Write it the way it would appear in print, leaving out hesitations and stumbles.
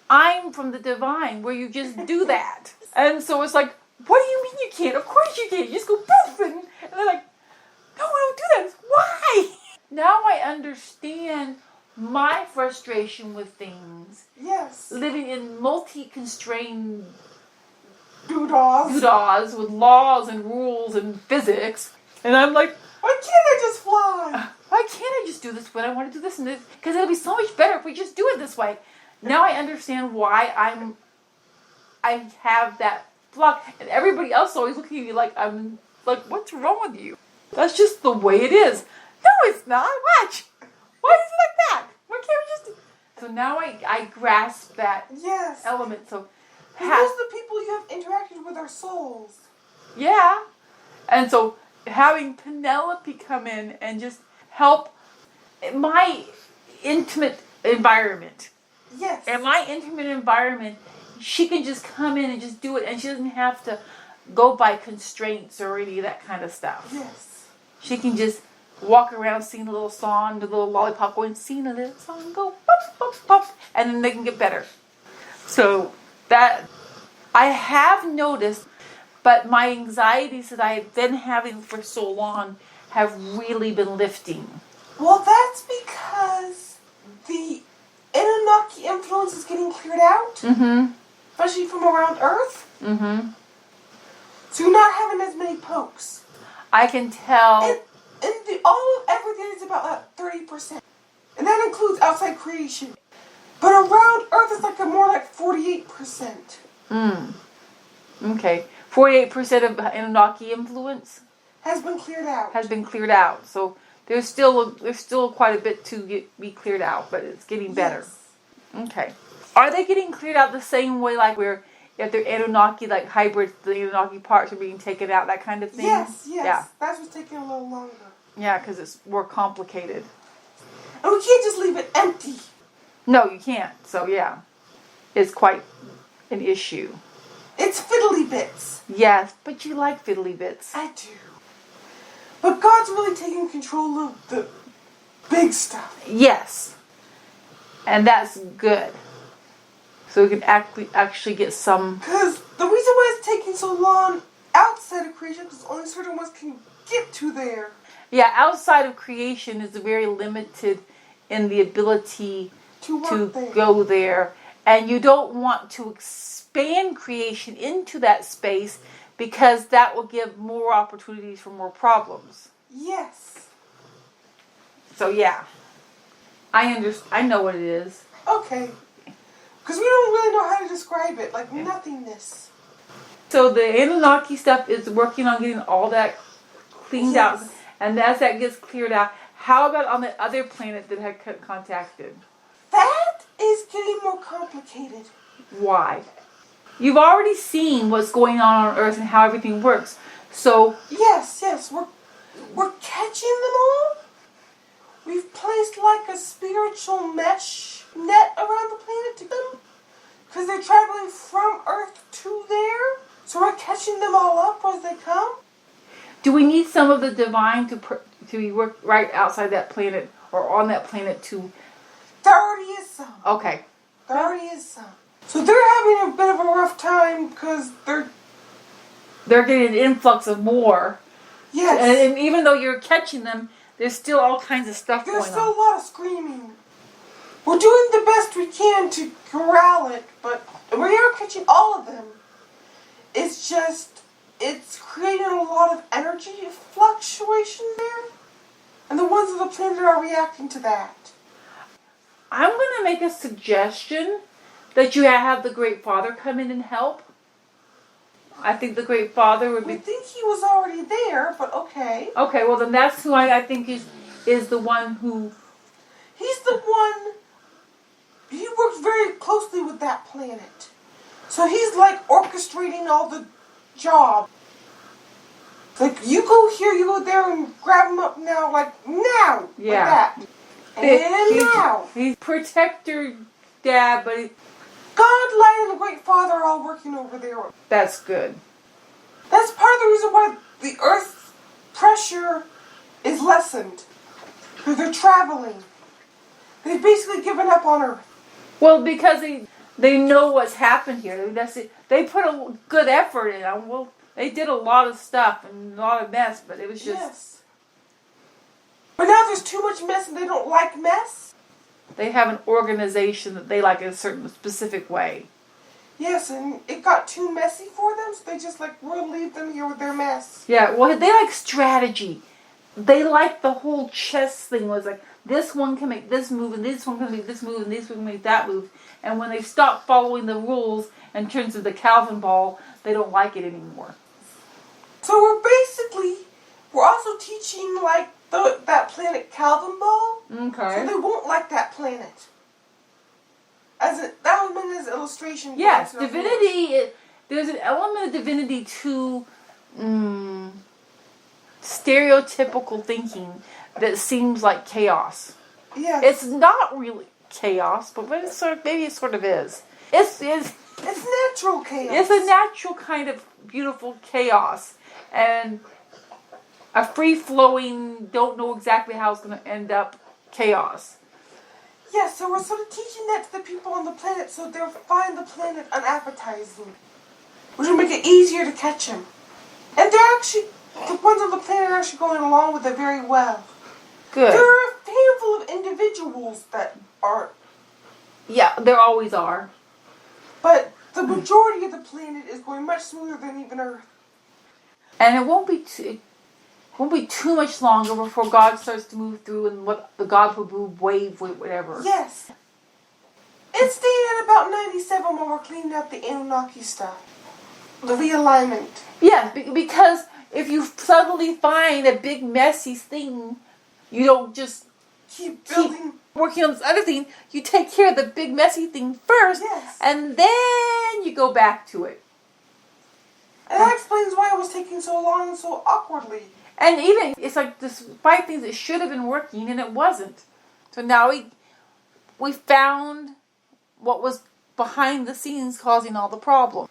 I'm from the divine where you just do that. And so it's like, what do you mean you can't? Of course you can. You just go poof. And they're like, no, we don't do that. Why? Now I understand my frustration with things. Yes. Living in multi-constrained doodahs with laws and rules and physics. And I'm like, why can't I just fly? Why can't I just do this when I want to do this and this? Because it'll be so much better if we just do it this way. Now I understand why I have that block. And everybody else is always looking at me like I'm like, what's wrong with you? That's just the way it is. No, it's not. Watch. Why is it like that? Why can't we just... So now I grasp that element. So those are the people you have interacted with are souls. Yeah. And so having Penelope come in and just help my intimate environment. Yes. In my intimate environment, she can just come in and just do it, and she doesn't have to go by constraints or any of that kind of stuff. Yes. She can just walk around, sing a little song, do a little lollipop, going, sing a little song, go pop, pop, pop, and then they can get better. So that I have noticed, but my anxieties that I have been having for so long have really been lifting. Well, that's because the Annunaki influence is getting cleared out. Mm-hmm. Especially from around Earth. Mm-hmm. So you're not having as many pokes. I can tell. And all of everything is about 30%. And that includes outside creation. But around Earth it's like more like 48%. Okay. 48% of Anunnaki influence has been cleared out. So there's still quite a bit to be cleared out, but it's getting better. Yes. Okay. Are they getting cleared out the same way, like where if they're Anunnaki, like hybrids, the Anunnaki parts are being taken out, that kind of thing? Yes. Yeah. That's what's taking a little longer. Yeah, because it's more complicated. And we can't just leave it empty. No, you can't. So yeah, it's quite an issue. It's fiddly bits. Yes, but you like fiddly bits. I do. But God's really taking control of the big stuff. Yes. And that's good. So we can actually get some... Because the reason why it's taking so long outside of creation, because only certain ones can get to there. Yeah, outside of creation is very limited in the ability to go there. And you don't want to expand creation into that space because that will give more opportunities for more problems. Yes. So yeah, I know what it is. Okay. Because we don't really know how to describe it, like nothingness. So the Anunnaki stuff is working on getting all that cleaned out. And as that gets cleared out, how about on the other planet that had contacted? That is getting more complicated. Why? You've already seen what's going on Earth and how everything works. So yes, we're catching them all. We've placed like a spiritual mesh net around the planet to them, because they're traveling from Earth to there. So we're catching them all up as they come. Do we need some of the divine to work right outside that planet or on that planet to? There already is some. Okay. There already is some. So they're having a bit of a rough time because they're getting an influx of more. Yes. And even though you're catching them, there's still all kinds of stuff going on. There's still a lot of screaming. We're doing the best we can to corral it, but we are catching all of them. It's just, it's creating a lot of energy fluctuation there. And the ones on the planet are reacting to that. I'm going to make a suggestion that you have the Great Father come in and help. I think the Great Father would be... We think he was already there, but okay. Okay, well then that's who I think is the one who... He's the one... He works very closely with that planet. So he's like orchestrating all the job. Like, you go here, you go there, and grab him up now, like now! Yeah. Like that. And now! He's protector dad, but... God, Light, and the Great Father are all working over there. That's good. That's part of the reason why the Earth's pressure is lessened. Because they're traveling. They've basically given up on Earth. Well, because They know what's happened here. They put a good effort in. Well, they did a lot of stuff and a lot of mess, but it was just... Yes. But now there's too much mess and they don't like mess. They have an organization that they like in a certain specific way. Yes, and it got too messy for them, so they just like, we'll leave them here with their mess. Yeah, well, they like strategy. They like the whole chess thing. Was like, this one can make this move, and this one can make this move, and this one can make that move. And when they stop following the rules and turns into the Calvin ball, they don't like it anymore. So we're also teaching like that planet Calvin ball. Okay. So they won't like that planet. That was meant as an illustration. Yes, divinity. There's an element of divinity to stereotypical thinking that seems like chaos. Yeah. It's not really chaos, but maybe it sort of is. It's natural chaos. It's a natural kind of beautiful chaos, and a free-flowing, don't know exactly how it's going to end up chaos. Yeah, so we're sort of teaching that to the people on the planet so they'll find the planet unappetizing, which will make it easier to catch them. And the ones on the planet are actually going along with it very well. Good. There are a handful of individuals that aren't. Yeah, there always are. But the majority of the planet is going much smoother than even Earth. And it won't be too much longer before God starts to move through and what the God will move, wave, whatever. Yes. It's staying at about 97 while we're cleaning up the Annunaki stuff. The realignment. Yeah, because if you suddenly find a big messy thing, you don't just Keep building. Working on this other thing. You take care of the big messy thing first, Yes. And then you go back to it. And that explains why it was taking so long and so awkwardly. And even, it's like despite things that should have been working and it wasn't. So now we found what was behind the scenes causing all the problems.